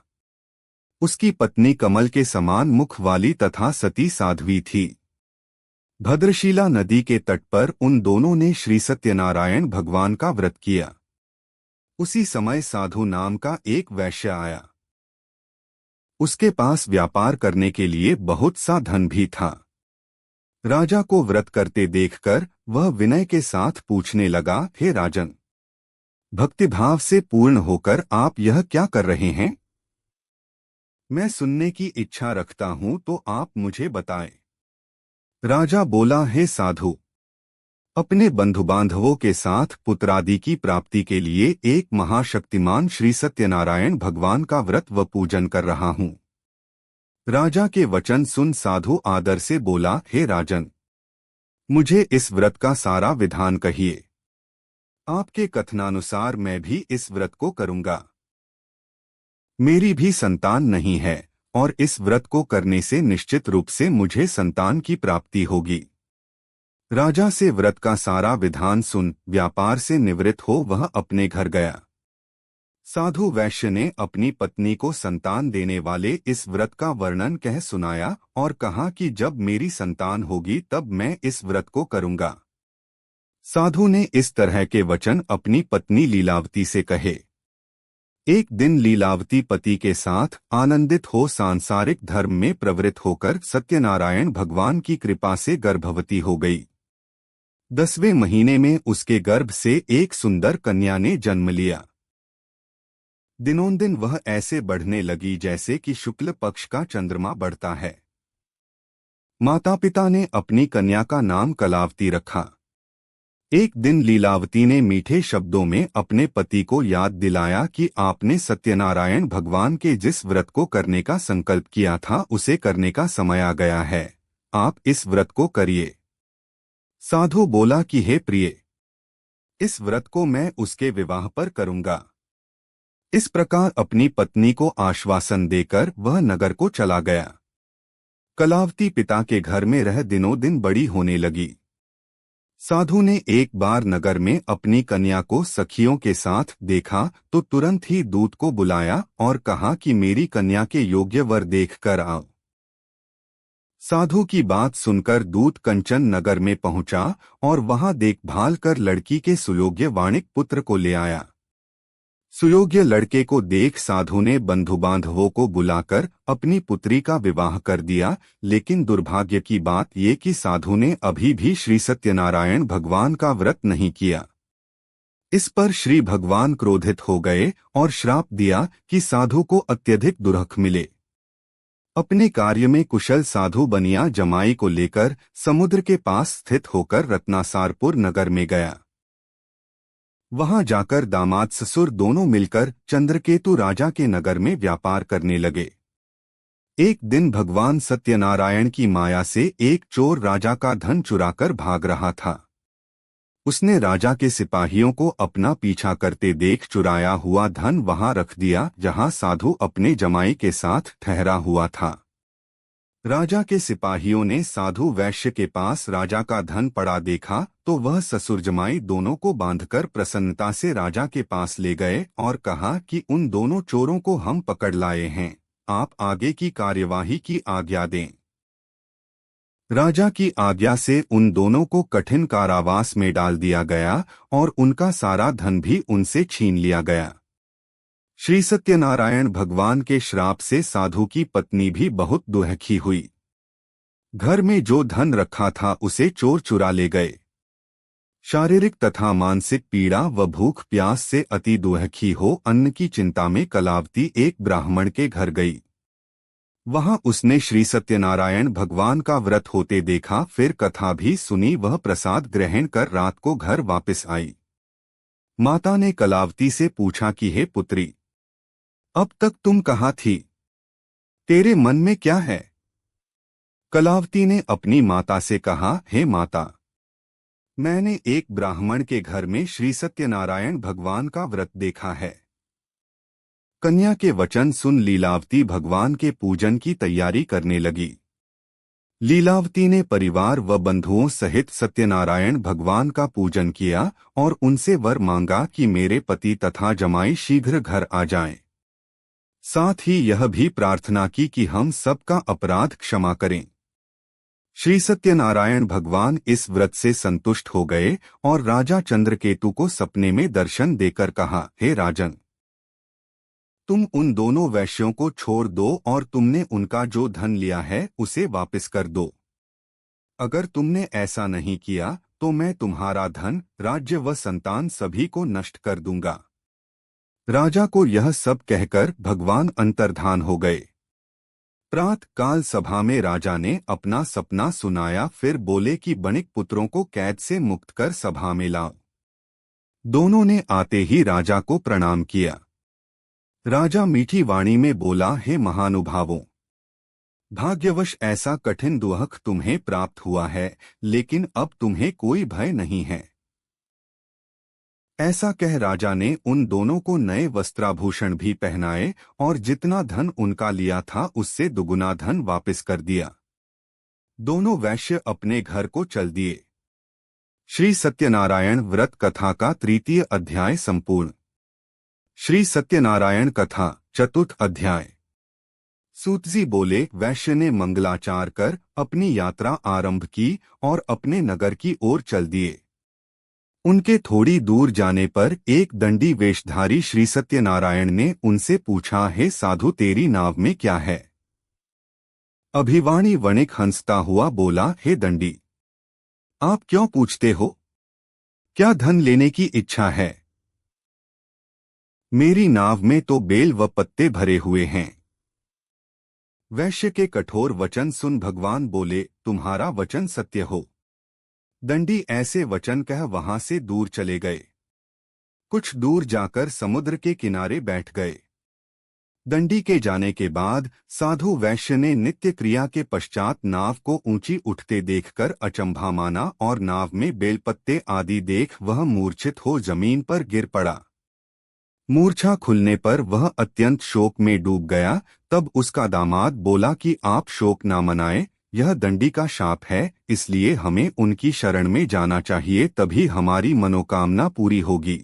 उसकी पत्नी कमल के समान मुख वाली तथा सती साध्वी थी। भद्रशिला नदी के तट पर उन दोनों ने श्री सत्यनारायण भगवान का व्रत किया। उसी समय साधु नाम का एक वैश्य आया। उसके पास व्यापार करने के लिए बहुत सा धन भी था। राजा को व्रत करते देखकर वह विनय के साथ पूछने लगा, हे राजन, भक्तिभाव से पूर्ण होकर आप यह क्या कर रहे हैं? मैं सुनने की इच्छा रखता हूं तो आप मुझे बताएं। राजा बोला, हे साधु, अपने बंधु बांधवों के साथ पुत्रादि की प्राप्ति के लिए एक महाशक्तिमान श्री सत्यनारायण भगवान का व्रत व पूजन कर रहा हूं। राजा के वचन सुन साधु आदर से बोला, हे राजन, मुझे इस व्रत का सारा विधान कहिए। आपके कथनानुसार मैं भी इस व्रत को करूंगा। मेरी भी संतान नहीं है और इस व्रत को करने से निश्चित रूप से मुझे संतान की प्राप्ति होगी। राजा से व्रत का सारा विधान सुन व्यापार से निवृत्त हो वह अपने घर गया। साधु वैश्य ने अपनी पत्नी को संतान देने वाले इस व्रत का वर्णन कह सुनाया और कहा कि जब मेरी संतान होगी तब मैं इस व्रत को करूंगा। साधु ने इस तरह के वचन अपनी पत्नी लीलावती से कहे। एक दिन लीलावती पति के साथ आनंदित हो सांसारिक धर्म में प्रवृत्त होकर सत्यनारायण भगवान की कृपा से गर्भवती हो गई। 10वें महीने में उसके गर्भ से एक सुंदर कन्या ने जन्म लिया। दिनोंदिन वह ऐसे बढ़ने लगी जैसे कि शुक्ल पक्ष का चंद्रमा बढ़ता है। माता पिता ने अपनी कन्या का नाम कलावती रखा। एक दिन लीलावती ने मीठे शब्दों में अपने पति को याद दिलाया कि आपने सत्यनारायण भगवान के जिस व्रत को करने का संकल्प किया था उसे करने का समय आ गया है। आप इस व्रत को करिए। साधु बोला कि हे प्रिय, इस व्रत को मैं उसके विवाह पर करूंगा। इस प्रकार अपनी पत्नी को आश्वासन देकर वह नगर को चला गया। कलावती पिता के घर में रह दिनों दिन बड़ी होने लगी। साधु ने एक बार नगर में अपनी कन्या को सखियों के साथ देखा तो तुरंत ही दूत को बुलाया और कहा कि मेरी कन्या के योग्य वर देख कर आओ। साधु की बात सुनकर दूत कंचन नगर में पहुंचा और वहां देखभाल कर लड़की के सुयोग्य वाणिक पुत्र को ले आया। सुयोग्य लड़के को देख साधु ने बंधु बांधवों को बुलाकर अपनी पुत्री का विवाह कर दिया, लेकिन दुर्भाग्य की बात ये कि साधु ने अभी भी श्री सत्यनारायण भगवान का व्रत नहीं किया। इस पर श्री भगवान क्रोधित हो गए और श्राप दिया कि साधु को अत्यधिक दुर्हक मिले। अपने कार्य में कुशल साधु बनिया जमाई को लेकर समुद्र के पास स्थित होकर रत्नासारपुर नगर में गया। वहां जाकर दामाद ससुर दोनों मिलकर चंद्रकेतु राजा के नगर में व्यापार करने लगे। एक दिन भगवान सत्यनारायण की माया से एक चोर राजा का धन चुराकर भाग रहा था। उसने राजा के सिपाहियों को अपना पीछा करते देख चुराया हुआ धन वहां रख दिया जहां साधु अपने जमाई के साथ ठहरा हुआ था। राजा के सिपाहियों ने साधु वैश्य के पास राजा का धन पड़ा देखा तो वह ससुर जमाई दोनों को बांधकर प्रसन्नता से राजा के पास ले गए और कहा कि उन दोनों चोरों को हम पकड़ लाए हैं, आप आगे की कार्यवाही की आज्ञा दें। राजा की आज्ञा से उन दोनों को कठिन कारावास में डाल दिया गया और उनका सारा धन भी उनसे छीन लिया गया। श्री सत्यनारायण भगवान के श्राप से साधु की पत्नी भी बहुत दुखी हुई। घर में जो धन रखा था उसे चोर चुरा ले गए। शारीरिक तथा मानसिक पीड़ा व भूख प्यास से अति दुखी हो अन्न की चिंता में कलावती एक ब्राह्मण के घर गई। वहां उसने श्री सत्यनारायण भगवान का व्रत होते देखा, फिर कथा भी सुनी। वह प्रसाद ग्रहण कर रात को घर वापस आई। माता ने कलावती से पूछा कि हे पुत्री, अब तक तुम कहाँ थी? तेरे मन में क्या है? कलावती ने अपनी माता से कहा, हे माता, मैंने एक ब्राह्मण के घर में श्री सत्यनारायण भगवान का व्रत देखा है। कन्या के वचन सुन लीलावती भगवान के पूजन की तैयारी करने लगी। लीलावती ने परिवार व बंधुओं सहित सत्यनारायण भगवान का पूजन किया और उनसे वर मांगा कि मेरे पति तथा जमाई शीघ्र घर आ जाएं। साथ ही यह भी प्रार्थना की कि हम सबका अपराध क्षमा करें। श्री सत्यनारायण भगवान इस व्रत से संतुष्ट हो गए और राजा चंद्रकेतु को सपने में दर्शन देकर कहा, हे राजन, तुम उन दोनों वैश्यों को छोड़ दो और तुमने उनका जो धन लिया है उसे वापस कर दो। अगर तुमने ऐसा नहीं किया तो मैं तुम्हारा धन, राज्य व संतान सभी को नष्ट कर दूंगा। राजा को यह सब कहकर भगवान अंतर्धान हो गए। प्रातः काल सभा में राजा ने अपना सपना सुनाया, फिर बोले कि बणिक पुत्रों को कैद से मुक्त कर सभा में लाओ। दोनों ने आते ही राजा को प्रणाम किया। राजा मीठी वाणी में बोला, हे महानुभावों, भाग्यवश ऐसा कठिन दुख तुम्हें प्राप्त हुआ है, लेकिन अब तुम्हें कोई भय नहीं है। ऐसा कह राजा ने उन दोनों को नए वस्त्राभूषण भी पहनाए और जितना धन उनका लिया था उससे दुगुना धन वापस कर दिया। दोनों वैश्य अपने घर को चल दिए। श्री सत्यनारायण व्रत कथा का 3 अध्याय संपूर्ण। श्री सत्यनारायण कथा चतुर्थ अध्याय। सूतजी बोले, वैश्य ने मंगलाचार कर अपनी यात्रा आरंभ की और अपने नगर की ओर चल दिए। उनके थोड़ी दूर जाने पर एक दंडी वेशधारी श्री सत्यनारायण ने उनसे पूछा, हे साधु, तेरी नाव में क्या है? अभिवाणी वणिक हंसता हुआ बोला, हे दंडी, आप क्यों पूछते हो? क्या धन लेने की इच्छा है? मेरी नाव में तो बेल व पत्ते भरे हुए हैं। वैश्य के कठोर वचन सुन भगवान बोले, तुम्हारा वचन सत्य हो। दंडी ऐसे वचन कह वहां से दूर चले गए। कुछ दूर जाकर समुद्र के किनारे बैठ गए। दंडी के जाने के बाद साधु वैश्य ने नित्य क्रिया के पश्चात नाव को ऊंची उठते देखकर अचंभा माना और नाव में बेलपत्ते आदि देख वह मूर्छित हो जमीन पर गिर पड़ा। मूर्छा खुलने पर वह अत्यंत शोक में डूब गया। तब उसका दामाद बोला कि आप शोक ना मनाएं, यह दंडी का शाप है, इसलिए हमें उनकी शरण में जाना चाहिए, तभी हमारी मनोकामना पूरी होगी।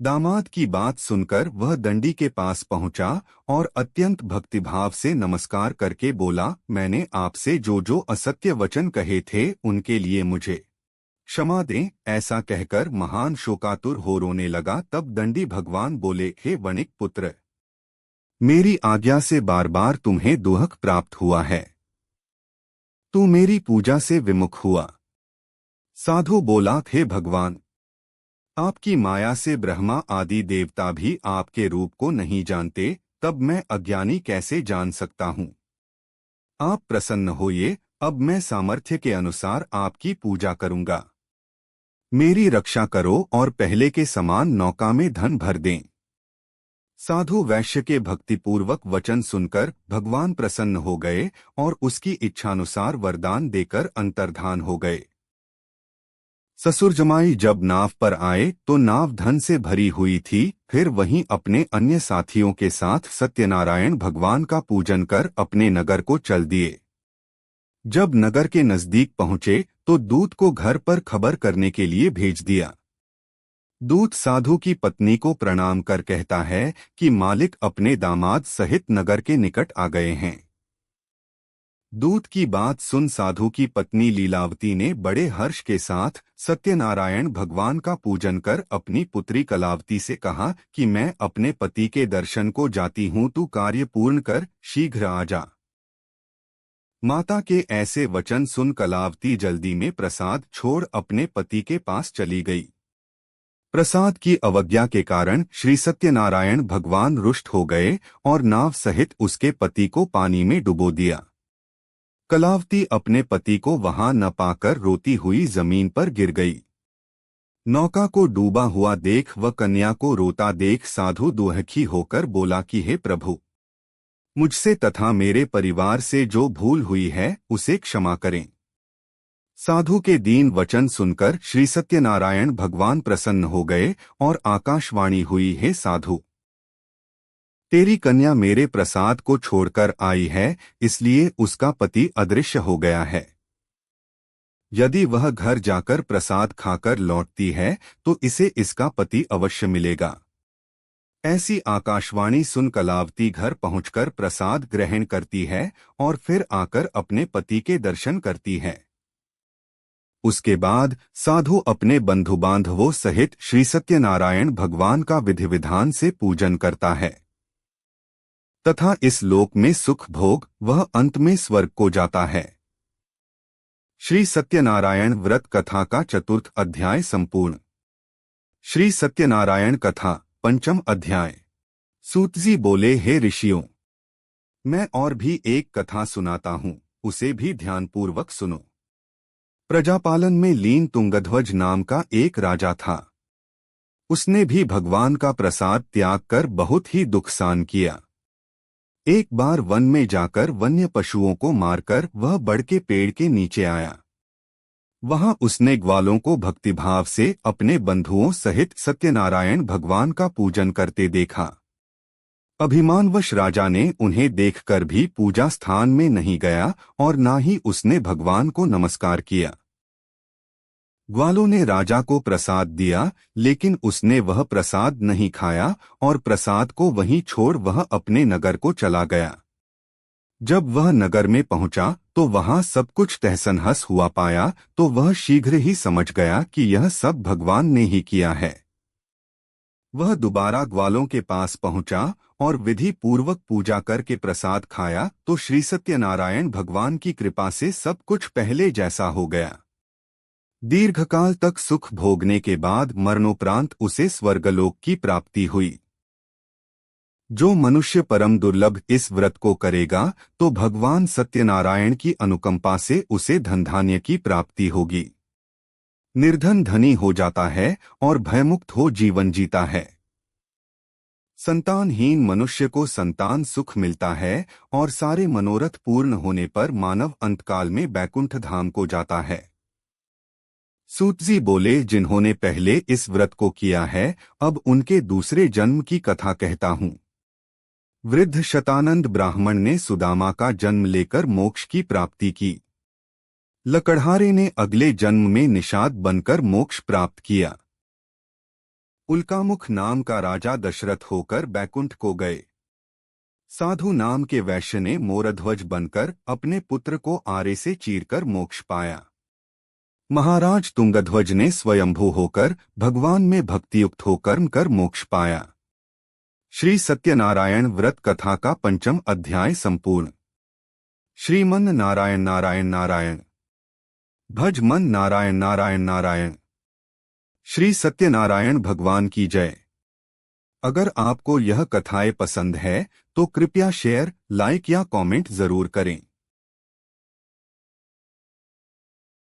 दामाद की बात सुनकर वह दंडी के पास पहुंचा और अत्यंत भक्तिभाव से नमस्कार करके बोला, मैंने आपसे जो जो असत्य वचन कहे थे उनके लिए मुझे क्षमा दें। ऐसा कहकर महान शोकातुर हो रोने लगा। तब दंडी भगवान बोले, हे वणिक पुत्र, मेरी आज्ञा से बार बार तुम्हें दुहक प्राप्त हुआ है, तू मेरी पूजा से विमुख हुआ। साधु बोला, हे भगवान, आपकी माया से ब्रह्मा आदि देवता भी आपके रूप को नहीं जानते, तब मैं अज्ञानी कैसे जान सकता हूँ। आप प्रसन्न होइए, अब मैं सामर्थ्य के अनुसार आपकी पूजा करूंगा। मेरी रक्षा करो और पहले के समान नौका में धन भर दें। साधु वैश्य के भक्तिपूर्वक वचन सुनकर भगवान प्रसन्न हो गए और उसकी इच्छानुसार वरदान देकर अंतर्धान हो गए। ससुर जमाई जब नाव पर आए तो नाव धन से भरी हुई थी। फिर वहीं अपने अन्य साथियों के साथ सत्यनारायण भगवान का पूजन कर अपने नगर को चल दिए। जब नगर के नजदीक पहुंचे तो दूत को घर पर खबर करने के लिए भेज दिया। दूत साधु की पत्नी को प्रणाम कर कहता है कि मालिक अपने दामाद सहित नगर के निकट आ गए हैं। दूत की बात सुन साधु की पत्नी लीलावती ने बड़े हर्ष के साथ सत्यनारायण भगवान का पूजन कर अपनी पुत्री कलावती से कहा कि मैं अपने पति के दर्शन को जाती हूँ, तू कार्य पूर्ण कर शीघ्र आ जा। माता के ऐसे वचन सुन कलावती जल्दी में प्रसाद छोड़ अपने पति के पास चली गई। प्रसाद की अवज्ञा के कारण श्री सत्यनारायण भगवान रुष्ट हो गए और नाव सहित उसके पति को पानी में डुबो दिया। कलावती अपने पति को वहां न पाकर रोती हुई जमीन पर गिर गई। नौका को डूबा हुआ देख व कन्या को रोता देख साधु दुखी होकर बोला कि हे प्रभु, मुझसे तथा मेरे परिवार से जो भूल हुई है उसे क्षमा करें। साधु के दीन वचन सुनकर श्री सत्यनारायण भगवान प्रसन्न हो गए और आकाशवाणी हुई, हे साधु, तेरी कन्या मेरे प्रसाद को छोड़कर आई है, इसलिए उसका पति अदृश्य हो गया है। यदि वह घर जाकर प्रसाद खाकर लौटती है तो इसे इसका पति अवश्य मिलेगा। ऐसी आकाशवाणी सुन कलावती घर पहुंचकर प्रसाद ग्रहण करती है और फिर आकर अपने पति के दर्शन करती है। उसके बाद साधु अपने बंधु बांधवों सहित श्री सत्यनारायण भगवान का विधि विधान से पूजन करता है तथा इस लोक में सुख भोग वह अंत में स्वर्ग को जाता है। श्री सत्यनारायण व्रत कथा का चतुर्थ अध्याय संपूर्ण। श्री सत्यनारायण कथा पंचम अध्याय। सूतजी बोले, हे ऋषियों, मैं और भी एक कथा सुनाता हूँ, उसे भी ध्यानपूर्वक सुनो। प्रजापालन में लीन तुंगध्वज नाम का एक राजा था। उसने भी भगवान का प्रसाद त्याग कर बहुत ही दुख सहन किया। एक बार वन में जाकर वन्य पशुओं को मारकर वह बड़ के पेड़ के नीचे आया। वहां उसने ग्वालों को भक्तिभाव से अपने बंधुओं सहित सत्यनारायण भगवान का पूजन करते देखा। अभिमानवश राजा ने उन्हें देखकर भी पूजा स्थान में नहीं गया और ना ही उसने भगवान को नमस्कार किया। ग्वालों ने राजा को प्रसाद दिया, लेकिन उसने वह प्रसाद नहीं खाया और प्रसाद को वहीं छोड़ वह अपने नगर को चला गया। जब वह नगर में पहुंचा तो वहां सब कुछ तहस-नहस हुआ पाया तो वह शीघ्र ही समझ गया कि यह सब भगवान ने ही किया है। वह दोबारा ग्वालों के पास पहुंचा और विधि पूर्वक पूजा करके प्रसाद खाया तो श्री सत्यनारायण भगवान की कृपा से सब कुछ पहले जैसा हो गया। दीर्घकाल तक सुख भोगने के बाद मरणोपरांत उसे स्वर्गलोक की प्राप्ति हुई। जो मनुष्य परम दुर्लभ इस व्रत को करेगा तो भगवान सत्यनारायण की अनुकंपा से उसे धन धान्य की प्राप्ति होगी। निर्धन धनी हो जाता है और भयमुक्त हो जीवन जीता है। संतानहीन मनुष्य को संतान सुख मिलता है और सारे मनोरथ पूर्ण होने पर मानव अंतकाल में बैकुंठ धाम को जाता है। सूत जी बोले, जिन्होंने पहले इस व्रत को किया है अब उनके दूसरे जन्म की कथा कहता हूँ। वृद्ध शतानंद ब्राह्मण ने सुदामा का जन्म लेकर मोक्ष की प्राप्ति की। लकड़हारे ने अगले जन्म में निषाद बनकर मोक्ष प्राप्त किया। उल्कामुख नाम का राजा दशरथ होकर बैकुंठ को गए। साधु नाम के वैश्य ने मोरध्वज बनकर अपने पुत्र को आरे से चीरकर मोक्ष पाया। महाराज तुंगध्वज ने स्वयंभू होकर भगवान में भक्तियुक्त होकर कर मोक्ष पाया। श्री सत्यनारायण व्रत कथा का 5वां अध्याय संपूर्ण। श्रीमन नारायण नारायण नारायण, भज मन नारायण नारायण नारायण। श्री सत्यनारायण भगवान की जय। अगर आपको यह कथाएं पसंद है तो कृपया शेयर, लाइक या कमेंट जरूर करें।